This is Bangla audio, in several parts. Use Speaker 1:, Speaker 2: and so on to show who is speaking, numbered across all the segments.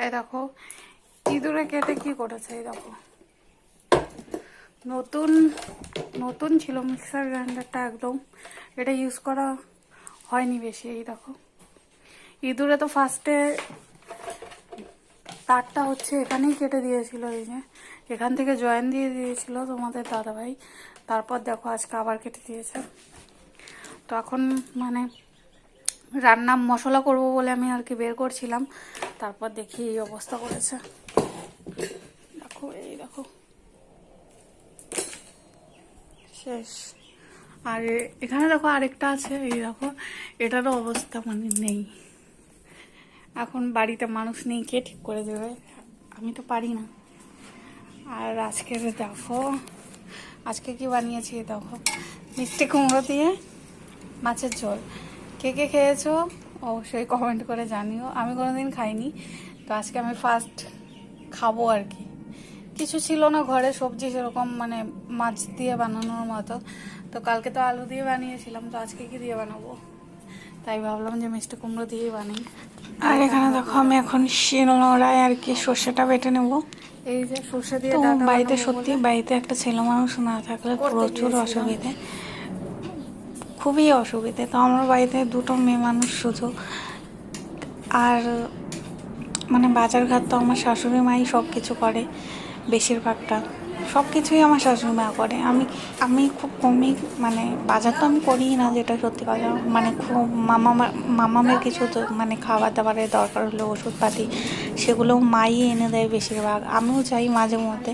Speaker 1: এই দেখো ইঁদুরে কেটে কি করেছে। এই দেখো নতুন নতুন ছিল মিক্সার গ্রাইন্ডারটা, একদম এটা ইউজ করা হয়নি বেশি। এই দেখো ইঁদুরে তো ফার্স্টে তারটা হচ্ছে এখানেই কেটে দিয়েছিল, এই যে এখান থেকে জয়েন দিয়ে দিয়েছিল তোমাদের দাদাভাই, তারপর দেখো আজকে আবার কেটে দিয়েছে। তো এখন মানে রান্না মশলা করব বলে আমি আর কি বের করছিলাম, তারপর দেখি এই অবস্থা করেছে। দেখো এই দেখো শেষ। আর এখানে দেখো আরেকটা আছে, এই দেখো এটারও অবস্থা মানে নেই। এখন বাড়িতে মানুষ নেই, কে ঠিক করে দেবে, আমি তো পারি না। আর আজকে দেখো আজকে কি বানিয়েছি, দেখো মিষ্টি কুমড়ো দিয়ে মাছের ঝোল। কে কে খেয়েছো অবশ্যই কমেন্ট করে জানিও, আমি কোনোদিন খাইনি, তো আজকে আমি ফার্স্ট খাবো আর কি। কিছু ছিল না ঘরে সবজি সেরকম, মানে মাছ দিয়ে বানানোর মতো, তো কালকে তো আলু দিয়ে বানিয়েছিলাম, তো আজকে কি দিয়ে বানাবো, তাই ভাবলাম যে মিষ্টি কুমড়ো দিয়েই বানাই। আর এখানে দেখো আমি এখন শিলনোড়ায় আর কি সর্ষেটা বেটে নেব। এই যে সর্ষে দিয়ে ডাটা বাড়িতে সত্যি বাড়িতে একটা ছেলে মানুষ না থাকলে প্রচুর অসুবিধে, খুবই অসুবিধে। তো আমার বাড়িতে দুটো মেয়ে মানুষ শুধু, আর মানে বাজারঘাট তো আমার শাশুড়ি মাই সব কিছু করে, বেশিরভাগটা সব কিছুই আমার শাশুড়ি মা করে। আমি খুব কমই, মানে বাজার তো আমি করিই না, যেটা সত্যি কথা। মানে খুব মামামের কিছু তো মানে খাবার দাবারের দরকার হলে ওষুধপাতি সেগুলোও মাই এনে দেয় বেশিরভাগ, আমিও চাই মাঝে মধ্যে।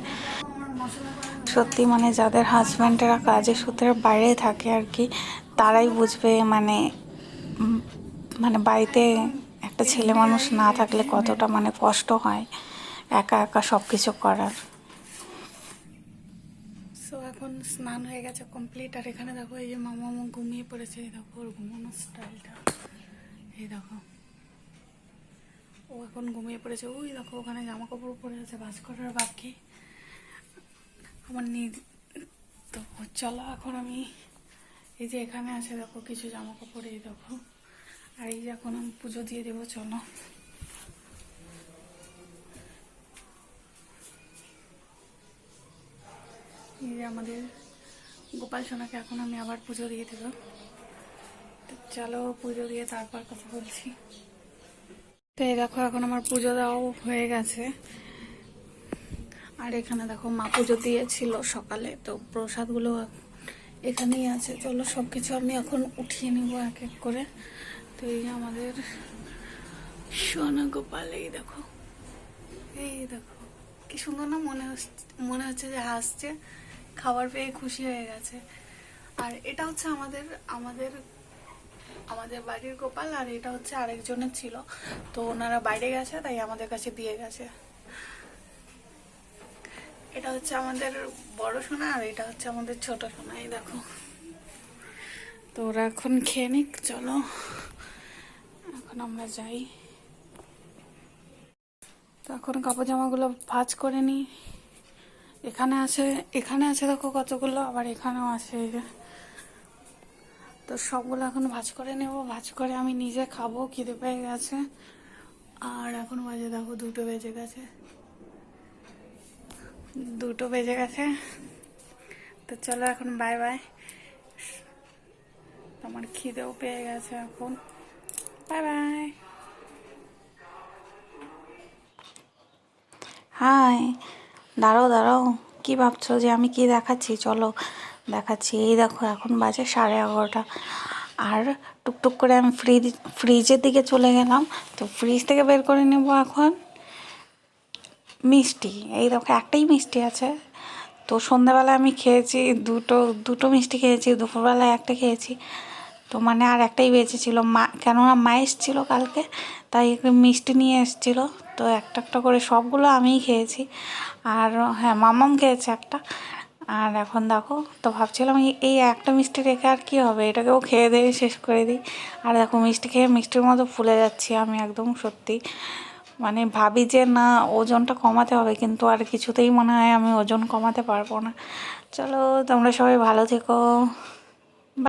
Speaker 1: সত্যি মানে যাদের হাজব্যান্ডেরা কাজের সূত্রে বাইরে থাকে আর কি, তারাই বুঝবে মানে মানে বাড়িতে একটা ছেলে মানুষ না থাকলে কতটা মানে কষ্ট হয় একা একা সব কিছু করার। সো এখন স্নান হয়ে গেছে কমপ্লিট, আর এখানে দেখো এই যে মামা ঘুমিয়ে পড়েছে। এই দেখো ওর ঘুমানোর স্টাইলটা, এই দেখো ও এখন ঘুমিয়ে পড়েছে। ওই দেখো ওখানে জামা কাপড় পরে আছে, ভাঁজ করার বাকি আমার তো চলো এখন আমি এই যে এখানে আছে দেখো কিছু জামা কাপড়, এই দেখো। আর এই যে এখন আমি পুজো দিয়ে দেবো, চলো। এই যে আমাদের গোপাল সোনাকে এখন আমি আবার পুজো দিয়ে দেবো, তো চলো পুজো দিয়ে তারপর কথা বলছি। তো এই দেখো এখন আমার পুজো দেওয়াও হয়ে গেছে, আর এখানে দেখো মা পুজো দিয়েছিল সকালে, তো প্রসাদগুলো এখানেই আছে। চলো সব কিছু আমি এখন উঠিয়ে নেব এক এক করে। তো এই যে আমাদের সোনা গোপাল, এই দেখো কি সুন্দর না, মনে হচ্ছে যে হাসছে, খাবার পেয়ে খুশি হয়ে গেছে। আর এটা হচ্ছে আমাদের আমাদের আমাদের বাড়ির গোপাল, আর এটা হচ্ছে আরেকজনের ছিল, তো ওনারা বাইরে গেছে তাই আমাদের কাছে দিয়ে গেছে। এটা হচ্ছে আমাদের বড় সোনা, আর এটা হচ্ছে আমাদের ছোট সোনা। এই দেখো, তো ওরা এখন খেয়ে নিক, চলো এখন আমরা যাই। তো এখন কাপড় জামাগুলো ভাঁজ করে নিই। এখানে আছে দেখো কতগুলো, আবার এখানেও আছে, এই যে। তো সবগুলো এখন ভাঁজ করে নেব, ভাঁজ করে আমি নিজে খাবো, খিদে পেয়ে গেছে। আর এখন বাজে দেখো 2টো বেজে গেছে, 2টো বেজে গেছে। তো চলো এখন বাই বাই, আমার খিদেও পেয়ে গেছে এখন, বাই বাই। হাই, দাঁড়াও দাঁড়াও, কি ভাবছো যে আমি কি দেখাচ্ছি, চলো দেখাচ্ছি। এই দেখো এখন বাজে 11:30, আর টুকটুক করে আমি ফ্রিজের দিকে চলে গেলাম। তো ফ্রিজ থেকে বের করে নেব এখন মিষ্টি। এই দেখো একটাই মিষ্টি আছে, তো সন্ধ্যাবেলায় আমি খেয়েছি দুটো মিষ্টি খেয়েছি, দুপুরবেলায় একটা খেয়েছি, তো মানে আর একটাই বেঁচেছিল। কেননা মা এসেছিলো কালকে, তাই মিষ্টি নিয়ে এসেছিলো, তো একটা একটা করে সবগুলো আমিই খেয়েছি। আর হ্যাঁ, মামাম খেয়েছে একটা। আর এখন দেখো, তো ভাবছিলাম এই একটা মিষ্টি রেখে আর কি হবে, এটাকেও খেয়ে দিয়ে শেষ করে দিই। আর দেখো মিষ্টি খেয়ে মিষ্টির মতো ফুলে যাচ্ছি আমি একদম, সত্যি মানে ভাবি যে না ওজনটা কমাতে হবে, কিন্তু আর কিছুতেই মনে হয় আমি ওজন কমাতে পারবো না। চলো তোমরা সবাই ভালো থেকো।